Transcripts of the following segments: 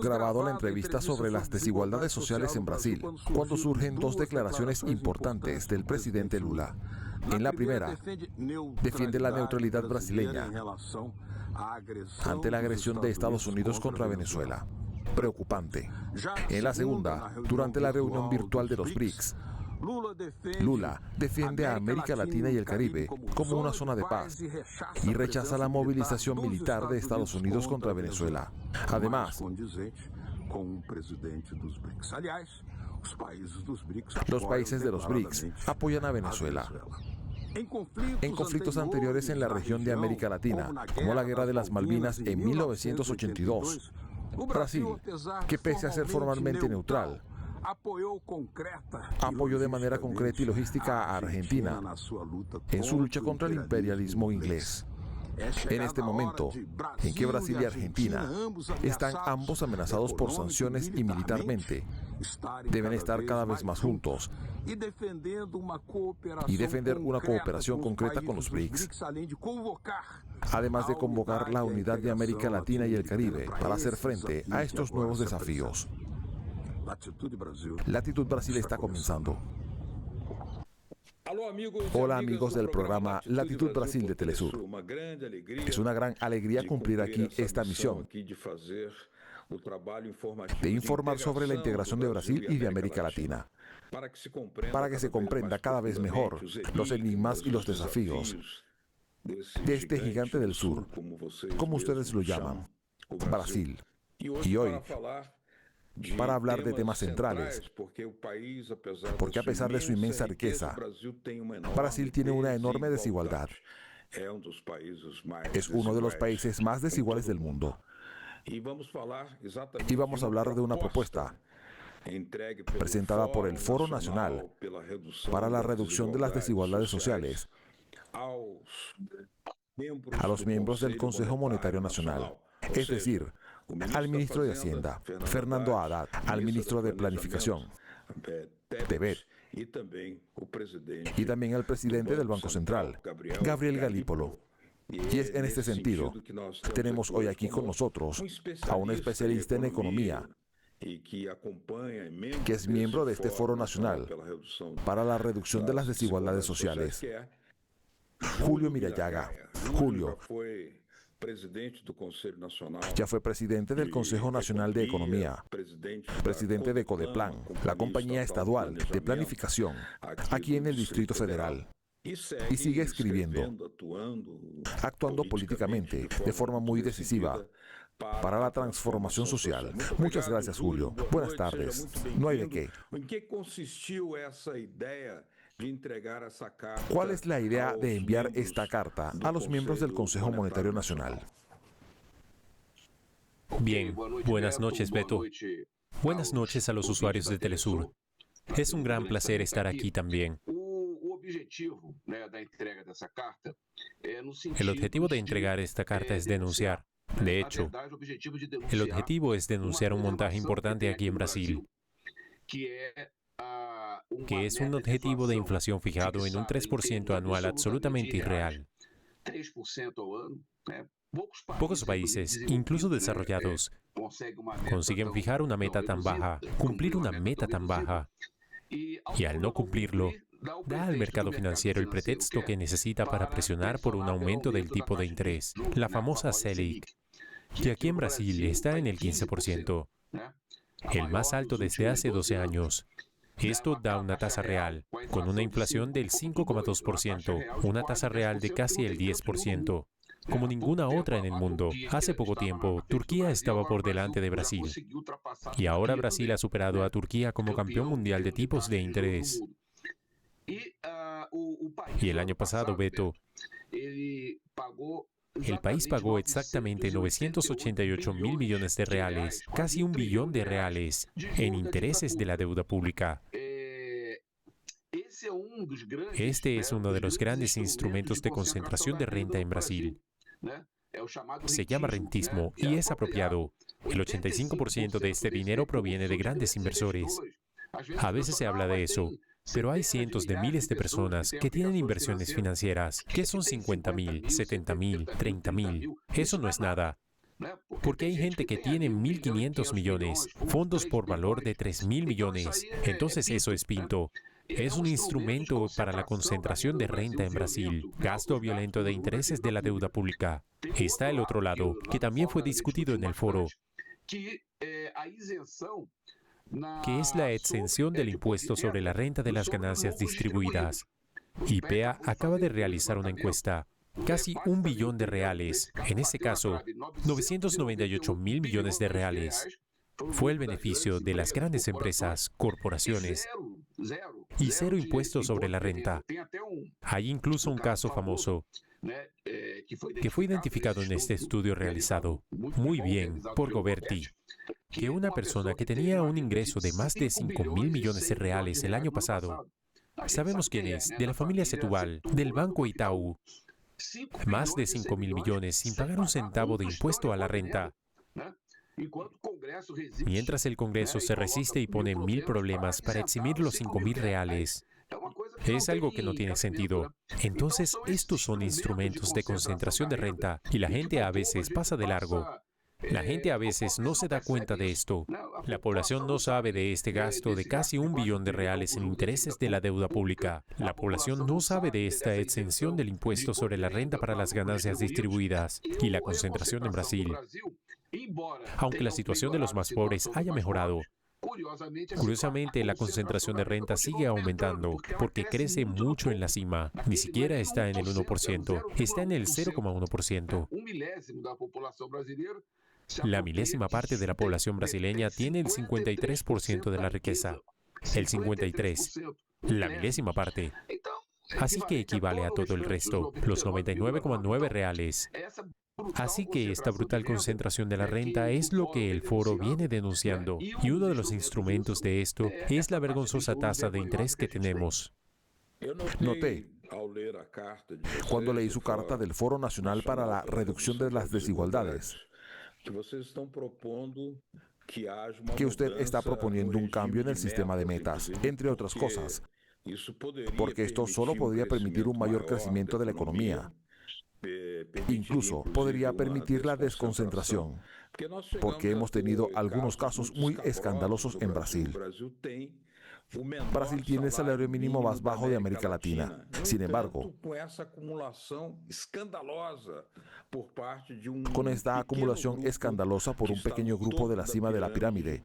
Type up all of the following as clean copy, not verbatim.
grabado la entrevista sobre las desigualdades sociales en Brasil, cuando surgen dos declaraciones importantes del presidente Lula. En la primera, defiende la neutralidad brasileña ante la agresión de Estados Unidos contra Venezuela. Preocupante. En la segunda, durante la reunión virtual de los BRICS, Lula defiende a América Latina y el Caribe como una zona de paz y rechaza la movilización militar de Estados Unidos contra Venezuela. Además, los países de los BRICS apoyan a Venezuela. En conflictos anteriores en la región de América Latina, como la Guerra de las Malvinas en 1982, Brasil, que pese a ser formalmente neutral, apoyó de manera concreta y logística a Argentina en su lucha contra el imperialismo inglés. En este momento, en que Brasil y Argentina están ambos amenazados por sanciones y militarmente, deben estar cada vez más juntos y defender una cooperación concreta con los BRICS, además de convocar la unidad de América Latina y el Caribe para hacer frente a estos nuevos desafíos. Latitud Brasil está comenzando. Hola amigos del programa Latitud Brasil de Telesur. Es una gran alegría cumplir aquí esta misión de informar sobre la integración de Brasil y de América Latina, para que se comprenda cada vez mejor los enigmas y los desafíos de este gigante del sur, como ustedes lo llaman, Brasil. Y hoy, para hablar de temas centrales, porque a pesar de su inmensa riqueza, Brasil tiene una enorme desigualdad. Es uno de los países más desiguales del mundo. Y vamos a hablar de una propuesta presentada por el Foro Nacional para la Reducción de las Desigualdades Sociales a los miembros del Consejo Monetario Nacional, es decir, al ministro de Hacienda, Fernando Haddad, al ministro de Planificación, Tebet, y también al presidente del Banco Central, Gabriel Galípolo. Y es en este sentido que tenemos hoy aquí con nosotros a un especialista en economía, que es miembro de este Foro Nacional para la Reducción de las Desigualdades Sociales, Julio Mirayaga. Julio ya fue presidente del Consejo Nacional de Economía, presidente de Codeplan, la compañía estadual de planificación, aquí en el Distrito Federal. Y sigue escribiendo, actuando políticamente de forma muy decisiva para la transformación social. Muchas gracias, Julio. Buenas tardes. No hay de qué. ¿Cuál es la idea de enviar esta carta a los miembros del Consejo Monetario Nacional? Bien, buenas noches, Beto. Buenas noches a los usuarios de Telesur. Es un gran placer estar aquí también. El objetivo de entregar esta carta es denunciar. De hecho, el objetivo es denunciar un montaje importante aquí en Brasil, que es un objetivo de inflación fijado en un 3% anual absolutamente irreal. Pocos países, incluso desarrollados, consiguen fijar una meta tan baja, cumplir una meta tan baja, y al no cumplirlo, da al mercado financiero el pretexto que necesita para presionar por un aumento del tipo de interés, la famosa Selic, que aquí en Brasil está en el 15%, el más alto desde hace 12 años. Esto da una tasa real, con una inflación del 5,2%, una tasa real de casi el 10%, como ninguna otra en el mundo. Hace poco tiempo, Turquía estaba por delante de Brasil, y ahora Brasil ha superado a Turquía como campeón mundial de tipos de interés. Y el año pasado, Beto, el país pagó exactamente 988.000 millones de reales, casi 1 billón de reales, en intereses de la deuda pública. Este es uno de los grandes instrumentos de concentración de renta en Brasil. Se llama rentismo y es apropiado. El 85% de este dinero proviene de grandes inversores. A veces se habla de eso, pero hay cientos de miles de personas que tienen inversiones financieras. ¿Qué son 50.000, 70.000, 30.000? Eso no es nada. Porque hay gente que tiene 1.500 millones, fondos por valor de 3.000 millones. Entonces eso es pinto. Es un instrumento para la concentración de renta en Brasil, gasto violento de intereses de la deuda pública. Está el otro lado, que también fue discutido en el foro, que es la exención del impuesto sobre la renta de las ganancias distribuidas. IPEA acaba de realizar una encuesta. Casi 1 billón de reales, en este caso, 998.000 millones de reales, fue el beneficio de las grandes empresas, corporaciones, y cero impuestos sobre la renta. Hay incluso un caso famoso que fue identificado en este estudio realizado muy bien por Goberti, que una persona que tenía un ingreso de más de 5.000 millones de reales el año pasado, sabemos quién es, de la familia Setúbal, del Banco Itaú, más de 5.000 millones sin pagar un centavo de impuesto a la renta. Mientras el Congreso se resiste y pone 1.000 problemas para eximir los 5.000 reales, es algo que no tiene sentido. Entonces, estos son instrumentos de concentración de renta y la gente a veces pasa de largo. La gente a veces no se da cuenta de esto. La población no sabe de este gasto de casi 1 billón de reales en intereses de la deuda pública. La población no sabe de esta exención del impuesto sobre la renta para las ganancias distribuidas y la concentración en Brasil. Aunque la situación de los más pobres haya mejorado, curiosamente, la concentración de renta sigue aumentando porque crece mucho en la cima. Ni siquiera está en el 1%, está en el 0,1%. La milésima parte de la población brasileña tiene el 53% de la riqueza. El 53%. La milésima parte. Así que equivale a todo el resto, los 99,9 reales. Así que esta brutal concentración de la renta es lo que el foro viene denunciando, y uno de los instrumentos de esto es la vergonzosa tasa de interés que tenemos. Noté, cuando leí su carta del Foro Nacional para la Reducción de las Desigualdades, que usted está proponiendo un cambio en el sistema de metas, entre otras cosas, porque esto solo podría permitir un mayor crecimiento de la economía. Incluso podría permitir la desconcentración, porque hemos tenido algunos casos muy escandalosos en Brasil. Brasil tiene el salario mínimo más bajo de América Latina. Sin embargo, con esta acumulación escandalosa por un pequeño grupo de la cima de la pirámide,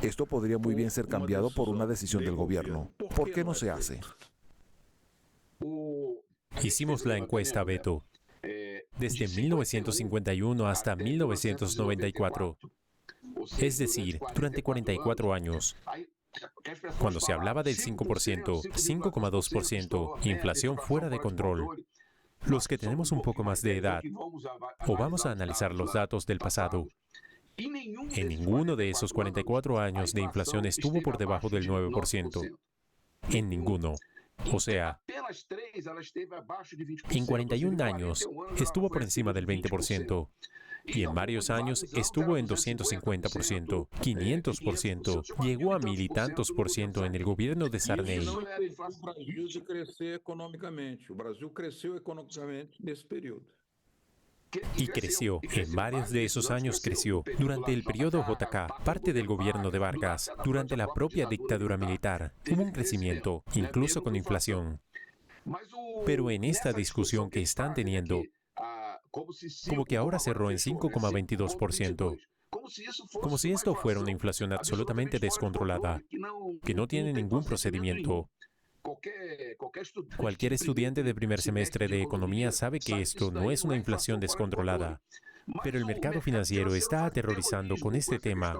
esto podría muy bien ser cambiado por una decisión del gobierno. ¿Por qué no se hace? Hicimos la encuesta, Beto, desde 1951 hasta 1994. Es decir, durante 44 años. Cuando se hablaba del 5%, 5,2%, inflación fuera de control. Los que tenemos un poco más de edad, o vamos a analizar los datos del pasado. En ninguno de esos 44 años de inflación estuvo por debajo del 9%. En ninguno. O sea, en 41 años estuvo por encima del 20%. Y en varios años estuvo en 250%, 500%, llegó a 1.000 y tantos por ciento en el gobierno de Sarney. Y creció, en varios de esos años creció, durante el periodo JK, parte del gobierno de Vargas, durante la propia dictadura militar, hubo un crecimiento, incluso con inflación. Pero en esta discusión que están teniendo, como que ahora cerró en 5,22%, como si esto fuera una inflación absolutamente descontrolada, que no tiene ningún procedimiento. Cualquier estudiante de primer semestre de economía sabe que esto no es una inflación descontrolada, pero el mercado financiero está aterrorizando con este tema.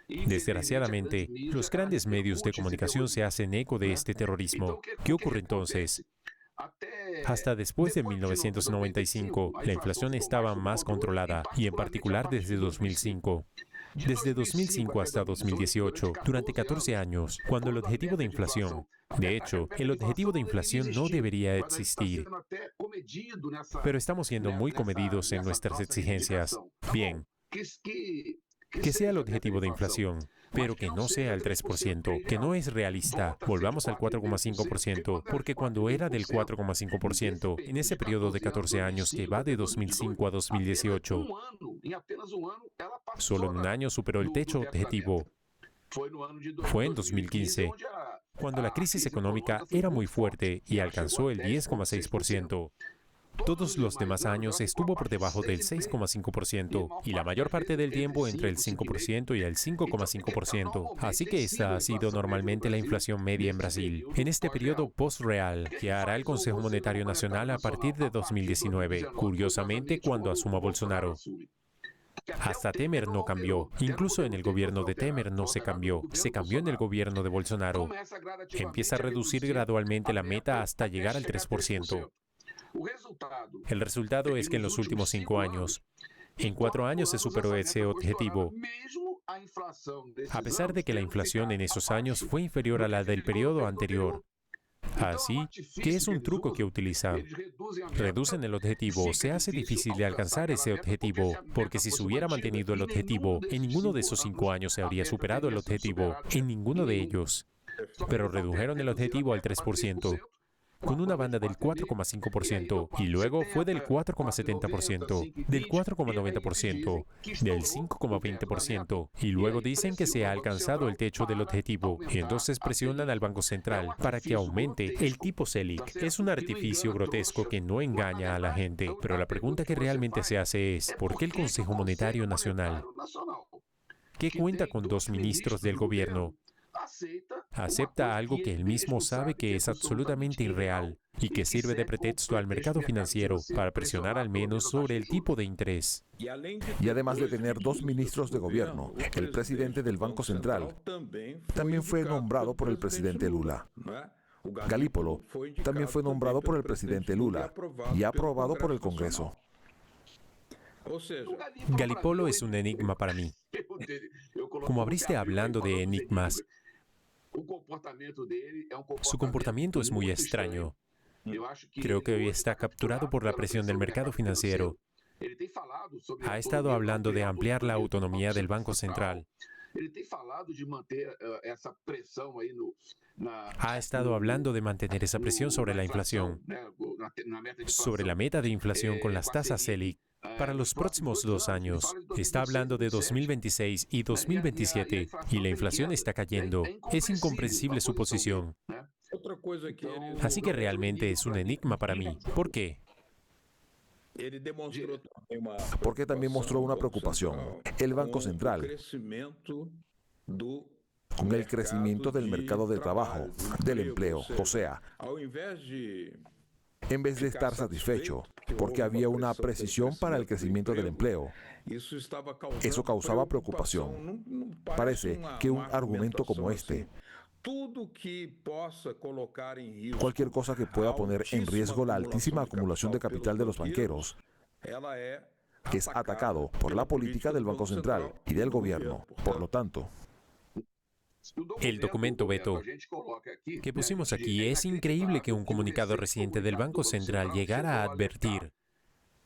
Desgraciadamente, los grandes medios de comunicación se hacen eco de este terrorismo. ¿Qué ocurre entonces? Hasta después de 1995, la inflación estaba más controlada, y en particular desde 2005. Desde 2005 hasta 2018, durante 14 años, cuando el objetivo de inflación, de hecho, el objetivo de inflación no debería existir. Pero estamos siendo muy comedidos en nuestras exigencias. Bien. Que sea el objetivo de inflación, pero que no sea el 3%, que no es realista. Volvamos al 4,5%, porque cuando era del 4,5%, en ese periodo de 14 años que va de 2005 a 2018, solo en un año superó el techo objetivo. Fue en 2015, cuando la crisis económica era muy fuerte y alcanzó el 10,6%. Todos los demás años estuvo por debajo del 6,5% y la mayor parte del tiempo entre el 5% y el 5,5%. Así que esta ha sido normalmente la inflación media en Brasil. En este periodo post-real, que hará el Consejo Monetario Nacional a partir de 2019, curiosamente cuando asuma Bolsonaro. Hasta Temer no cambió. Incluso en el gobierno de Temer no se cambió. Se cambió en el gobierno de Bolsonaro. Empieza a reducir gradualmente la meta hasta llegar al 3%. El resultado es que en los últimos 5 años, en 4 años se superó ese objetivo, a pesar de que la inflación en esos años fue inferior a la del periodo anterior. Así que es un truco que utiliza. Reducen el objetivo, se hace difícil de alcanzar ese objetivo, porque si se hubiera mantenido el objetivo, en ninguno de esos 5 años se habría superado el objetivo, en ninguno de ellos. Pero redujeron el objetivo al 3%. Con una banda del 4,5%, y luego fue del 4,70%, del 4,90%, del 5,20%, y luego dicen que se ha alcanzado el techo del objetivo, y entonces presionan al Banco Central para que aumente el tipo Selic. Es un artificio grotesco que no engaña a la gente, pero la pregunta que realmente se hace es, ¿por qué el Consejo Monetario Nacional, que cuenta con 2 ministros del gobierno, acepta algo que él mismo sabe que es absolutamente irreal y que sirve de pretexto al mercado financiero para presionar al menos sobre el tipo de interés? Y además de tener 2 ministros de gobierno, el presidente del Banco Central también fue nombrado por el presidente Lula. Galípolo también fue nombrado por el presidente Lula y aprobado por el Congreso. Galípolo es un enigma para mí. Como abriste hablando de enigmas, su comportamiento es muy extraño. Creo que hoy está capturado por la presión del mercado financiero. Ha estado hablando de ampliar la autonomía del Banco Central. Ha estado hablando de mantener esa presión sobre la inflación, sobre la meta de inflación con las tasas Selic. Para los próximos 2 años, está hablando de 2026 y 2027, y la inflación está cayendo. Es incomprensible su posición. Así que realmente es un enigma para mí. ¿Por qué? Porque también mostró una preocupación. El Banco Central, con el crecimiento del mercado de trabajo, del empleo, o sea, en vez de estar satisfecho, porque había una precisión para el crecimiento del empleo, eso causaba preocupación. Parece que un argumento como este, cualquier cosa que pueda poner en riesgo la altísima acumulación de capital de los banqueros, es atacado por la política del Banco Central y del gobierno. Por lo tanto, el documento Beto que pusimos aquí, es increíble que un comunicado reciente del Banco Central llegara a advertir,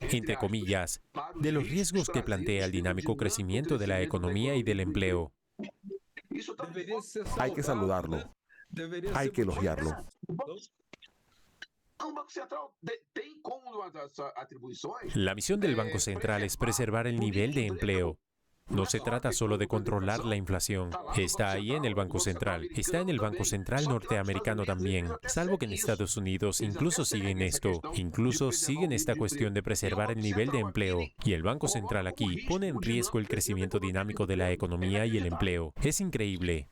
entre comillas, de los riesgos que plantea el dinámico crecimiento de la economía y del empleo. Hay que saludarlo, hay que elogiarlo. La misión del Banco Central es preservar el nivel de empleo. No se trata solo de controlar la inflación. Está ahí en el Banco Central. Está en el Banco Central norteamericano también. Salvo que en Estados Unidos incluso siguen esto. Incluso siguen esta cuestión de preservar el nivel de empleo. Y el Banco Central aquí pone en riesgo el crecimiento dinámico de la economía y el empleo. Es increíble.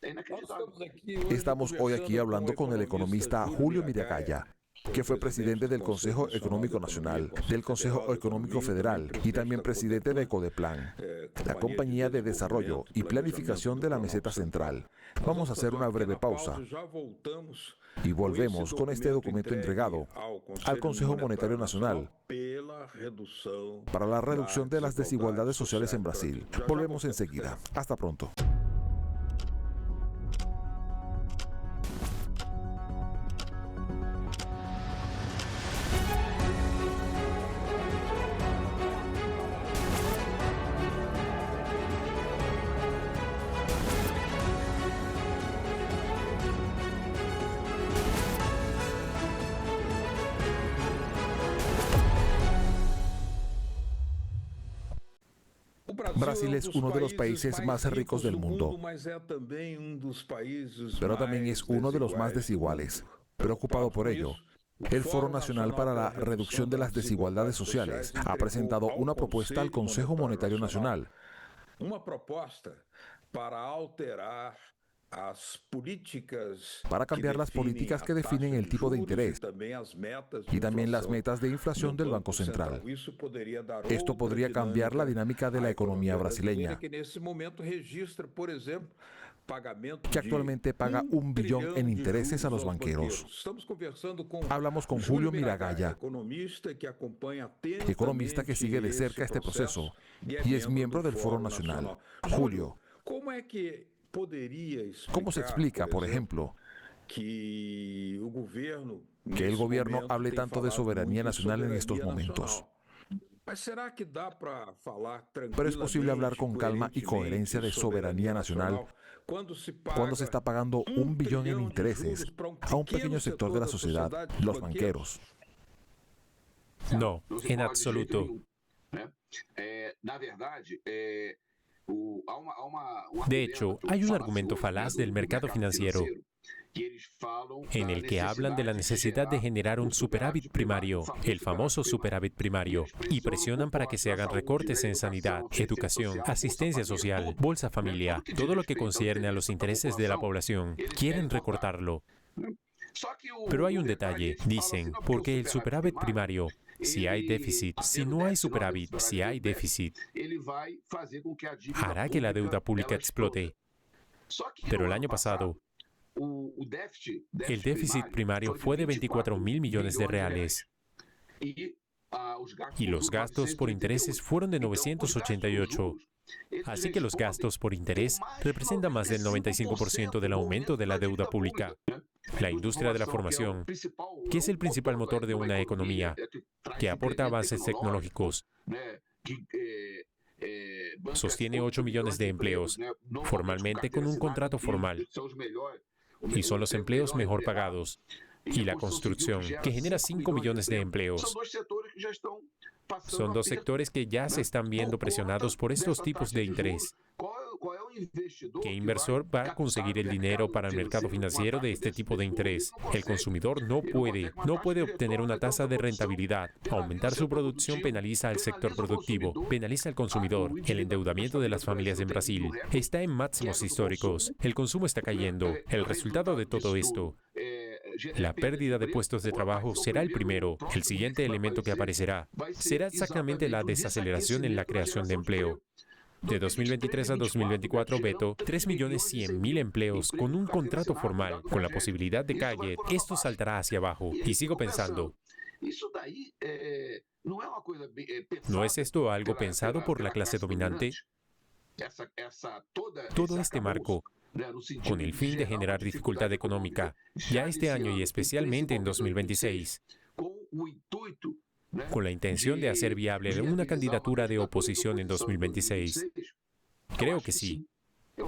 Estamos hoy aquí hablando con el economista Julio Miragaya, que fue presidente del Consejo Económico Nacional, del Consejo Económico Federal y también presidente de Codeplan, la compañía de desarrollo y planificación de la meseta central. Vamos a hacer una breve pausa y volvemos con este documento entregado al Consejo Monetario Nacional para la reducción de las desigualdades sociales en Brasil. Volvemos enseguida. Hasta pronto. Brasil es uno de los países más ricos del mundo, pero también es uno de los más desiguales. Preocupado por ello, el Foro Nacional para la Reducción de las Desigualdades Sociales ha presentado una propuesta al Consejo Monetario Nacional para cambiar las políticas que definen el tipo de interés y también las metas de inflación del Banco Central. Esto podría cambiar la dinámica de la economía brasileña, que actualmente paga 1 billón en intereses a los banqueros. Hablamos con Julio Miragaya, economista que sigue de cerca este proceso y es miembro del Foro Nacional. Julio, ¿cómo se explica, por ejemplo, que el gobierno hable tanto de soberanía nacional en estos momentos? Pero es posible hablar con calma y coherencia de soberanía nacional cuando se está pagando 1 billón en intereses a un pequeño sector de la sociedad, los banqueros. No, en absoluto. De hecho, hay un argumento falaz del mercado financiero en el que hablan de la necesidad de generar un superávit primario, el famoso superávit primario, y presionan para que se hagan recortes en sanidad, educación, asistencia social, Bolsa Familia, todo lo que concierne a los intereses de la población. Quieren recortarlo. Pero hay un detalle, dicen, porque el superávit primario, si hay déficit, si no hay superávit, si hay déficit, hará que la deuda pública explote. Pero el año pasado, el déficit primario fue de 24.000 millones de reales y los gastos por intereses fueron de 988. Así que los gastos por interés representan más del 95% del aumento de la deuda pública. La industria de la formación, que es el principal motor de una economía, que aporta avances tecnológicos, sostiene 8 millones de empleos, formalmente con un contrato formal, y son los empleos mejor pagados. Y la construcción, que genera 5 millones de empleos. Son dos sectores que ya se están viendo presionados por estos tipos de interés. ¿Qué inversor va a conseguir el dinero para el mercado financiero de este tipo de interés? El consumidor no puede obtener una tasa de rentabilidad. Aumentar su producción penaliza al sector productivo, penaliza al consumidor. El endeudamiento de las familias en Brasil está en máximos históricos. El consumo está cayendo. El resultado de todo esto, la pérdida de puestos de trabajo será el primero. El siguiente elemento que aparecerá será exactamente la desaceleración en la creación de empleo. De 2023 a 2024, Beto, 3.100.000 empleos con un contrato formal, con la posibilidad de calle, esto saltará hacia abajo. Y sigo pensando, ¿no es esto algo pensado por la clase dominante? Todo este marco, con el fin de generar dificultad económica, ya este año y especialmente en 2026, con la intención de hacer viable una candidatura de oposición en 2026. Creo que sí.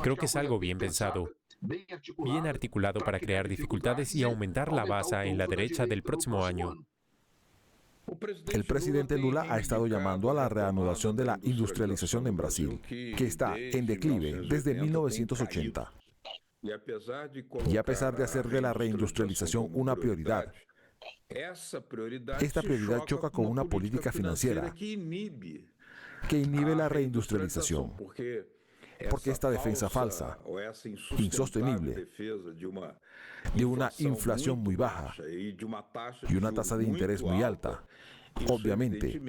Creo que es algo bien pensado, bien articulado para crear dificultades y aumentar la base en la derecha del próximo año. El presidente Lula ha estado llamando a la reanudación de la industrialización en Brasil, que está en declive desde 1980. Y a pesar de hacer de la reindustrialización una prioridad, esta prioridad choca con una política financiera que inhibe la reindustrialización, porque esta defensa falsa, insostenible, de una inflación muy baja y una tasa de interés muy alta, obviamente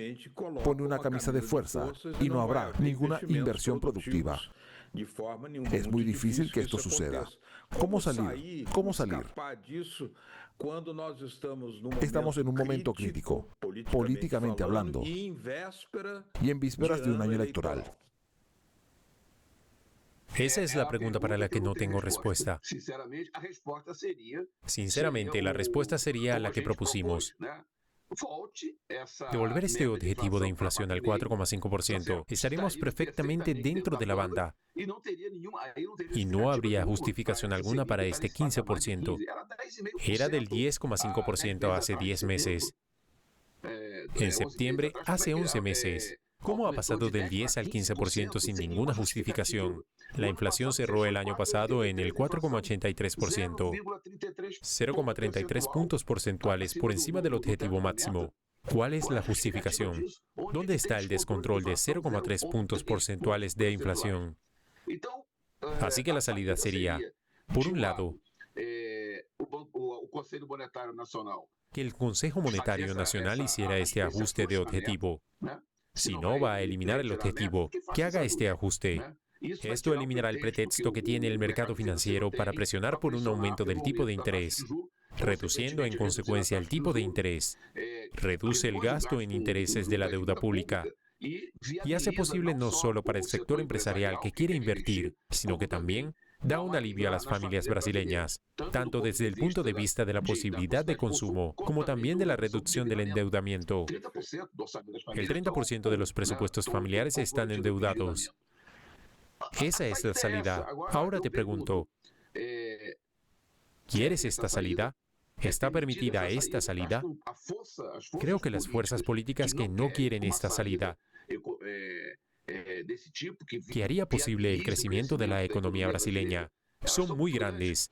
pone una camisa de fuerza y no habrá ninguna inversión productiva. Es muy difícil que esto suceda. ¿Cómo salir? ¿Cómo salir? Estamos en un momento crítico, políticamente hablando, y en vísperas de un año electoral. Esa es la pregunta para la que no tengo respuesta. Sinceramente, la respuesta sería la que propusimos. Devolver este objetivo de inflación al 4,5%, estaremos perfectamente dentro de la banda y no habría justificación alguna para este 15%. Era del 10,5% hace 10 meses. En septiembre, hace 11 meses. ¿Cómo ha pasado del 10 al 15% sin ninguna justificación? La inflación cerró el año pasado en el 4,83%, 0,33 puntos porcentuales por encima del objetivo máximo. ¿Cuál es la justificación? ¿Dónde está el descontrol de 0,3 puntos porcentuales de inflación? Así que la salida sería, por un lado, que el Consejo Monetario Nacional hiciera este ajuste de objetivo. Si no va a eliminar el objetivo, que haga este ajuste. Esto eliminará el pretexto que tiene el mercado financiero para presionar por un aumento del tipo de interés, reduciendo en consecuencia el tipo de interés. Reduce el gasto en intereses de la deuda pública y hace posible no solo para el sector empresarial que quiere invertir, sino que también da un alivio a las familias brasileñas, tanto desde el punto de vista de la posibilidad de consumo, como también de la reducción del endeudamiento. El 30% de los presupuestos familiares están endeudados. Esa es la salida. Ahora te pregunto, ¿quieres esta salida? ¿Está permitida esta salida? Creo que las fuerzas políticas que no quieren esta salida, que haría posible el crecimiento de la economía brasileña, son muy grandes.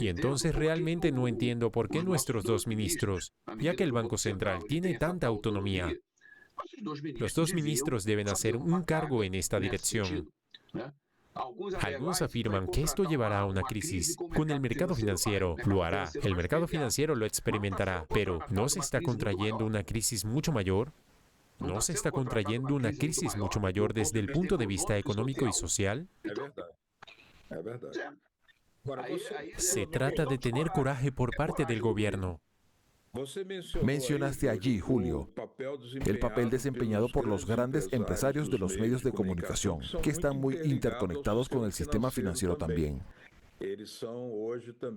Y entonces realmente no entiendo por qué nuestros dos ministros, ya que el Banco Central tiene tanta autonomía, los dos ministros deben hacer un cargo en esta dirección. Algunos afirman que esto llevará a una crisis. Con el mercado financiero lo hará. El mercado financiero lo experimentará. Pero ¿no se está contrayendo una crisis mucho mayor? ¿No se está contrayendo una crisis mucho mayor desde el punto de vista económico y social? Se trata de tener coraje por parte del gobierno. Mencionaste allí, Julio, el papel desempeñado por los grandes empresarios de los medios de comunicación, que están muy interconectados con el sistema financiero también.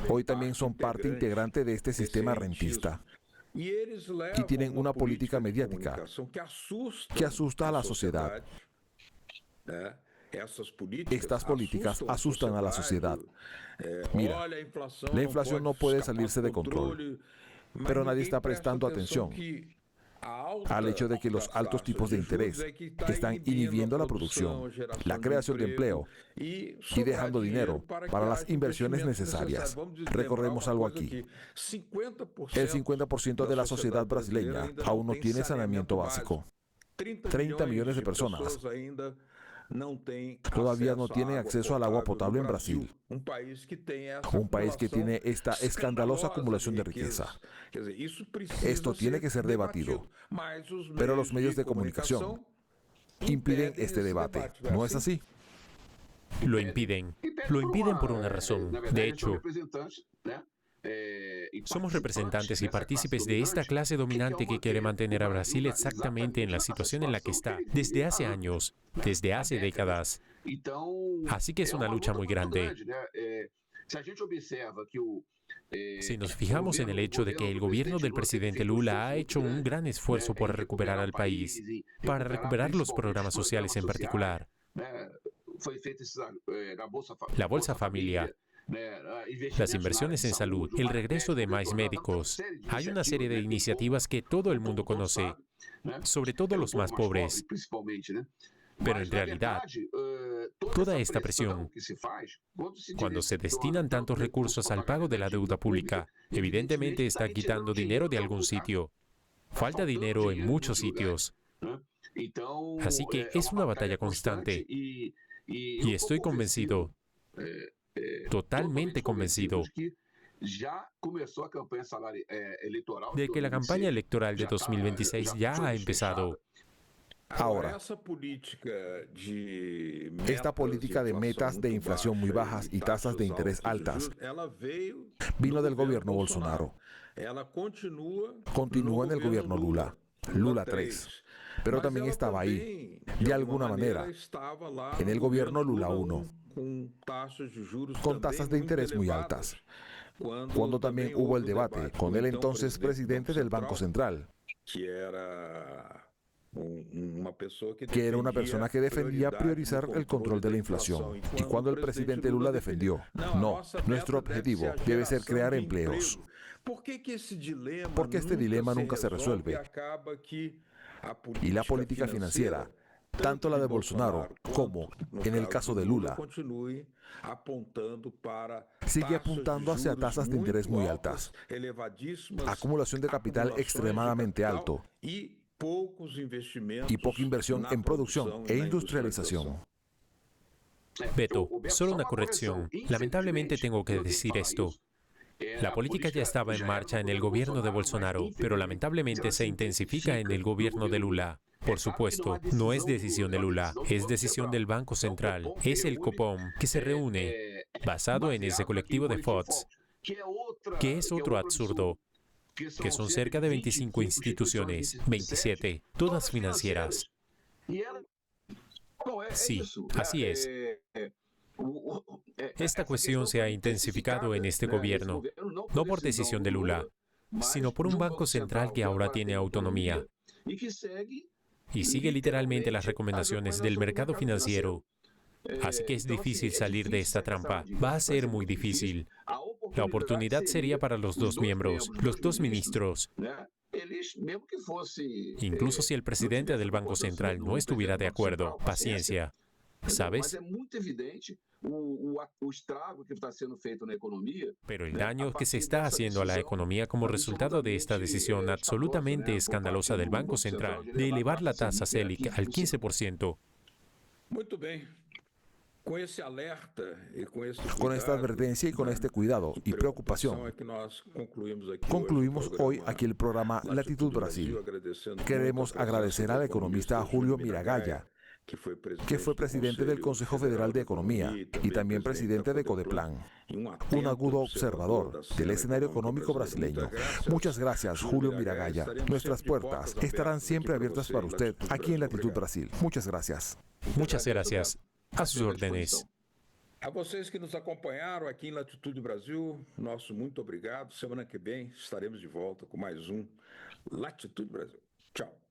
Hoy también son parte integrante de este sistema rentista. Y tienen una política mediática que asusta a la sociedad. Estas políticas asustan a la sociedad. Mira, la inflación no puede salirse de control, pero nadie está prestando atención al hecho de que los altos tipos de interés están inhibiendo la producción, la creación de empleo y dejando dinero para las inversiones necesarias. Recordemos algo aquí. El 50% de la sociedad brasileña aún no tiene saneamiento básico. 30 millones de personas todavía no tienen acceso al agua potable en Brasil, un país que tiene esta escandalosa acumulación de riqueza. Esto tiene que ser debatido, pero los medios de comunicación impiden este debate, ¿no es así? Lo impiden. Lo impiden por una razón. De hecho, somos representantes y partícipes de esta clase dominante que quiere mantener a Brasil exactamente en la situación en la que está desde hace años, desde hace décadas. Así que es una lucha muy grande. Si nos fijamos en el hecho de que el gobierno del presidente Lula ha hecho un gran esfuerzo por recuperar al país, para recuperar los programas sociales en particular, la Bolsa Familia, las inversiones en salud, el regreso de más médicos. Hay una serie de iniciativas que todo el mundo conoce, sobre todo los más pobres. Pero en realidad, toda esta presión, cuando se destinan tantos recursos al pago de la deuda pública, evidentemente está quitando dinero de algún sitio. Falta dinero en muchos sitios. Así que es una batalla constante. Y estoy convencido, totalmente convencido, de que la campaña electoral de 2026 ya ha empezado. Ahora, esta política de metas de inflación muy bajas y tasas de interés altas vino del gobierno Bolsonaro. Continúa en el gobierno Lula, Lula 3, pero también estaba ahí, de alguna manera, en el gobierno Lula 1, con tasas de interés muy altas, cuando también hubo el debate con el entonces presidente del Banco Central, que era una persona que defendía priorizar el control de la inflación. Y cuando el presidente Lula defendió, no, nuestro objetivo debe ser crear empleos. ¿Por qué este dilema nunca se resuelve? y la política financiera, tanto la de Bolsonaro como, en el caso de Lula, sigue apuntando hacia tasas de interés muy altas, acumulación de capital extremadamente alto y poca inversión en producción e industrialización. Beto, solo una corrección. Lamentablemente tengo que decir esto. La política ya estaba en marcha en el gobierno de Bolsonaro, pero lamentablemente se intensifica en el gobierno de Lula. Por supuesto, no es decisión de Lula, es decisión del Banco Central. Es el Copom que se reúne, basado en ese colectivo de FODs, que es otro absurdo, que son cerca de 25 instituciones, 27, todas financieras. Sí, así es. Esta cuestión se ha intensificado en este gobierno, no por decisión de Lula, sino por un banco central que ahora tiene autonomía y sigue literalmente las recomendaciones del mercado financiero. Así que es difícil salir de esta trampa. Va a ser muy difícil. La oportunidad sería para los dos miembros, los dos ministros. Incluso si el presidente del Banco Central no estuviera de acuerdo, paciencia. ¿Sabes? Pero el daño que se está haciendo a la economía como resultado de esta decisión absolutamente escandalosa del Banco Central de elevar la tasa Selic al 15%. Con esta advertencia y con este cuidado y preocupación, concluimos hoy aquí el programa Latitud Brasil. Queremos agradecer al economista Julio Miragaya, que fue presidente del Consejo Federal de Economía y también presidente de Codeplan, un agudo observador del escenario económico brasileño. Muchas gracias, Julio Miragaya. Nuestras puertas estarán siempre abiertas para usted aquí en Latitud Brasil. Muchas gracias. Muchas gracias. A sus órdenes. A vocês que nos acompanharam aqui em Latitude Brasil, nosso muito obrigado. Semana que vem estaremos de volta com mais um Latitude Brasil. Tchau.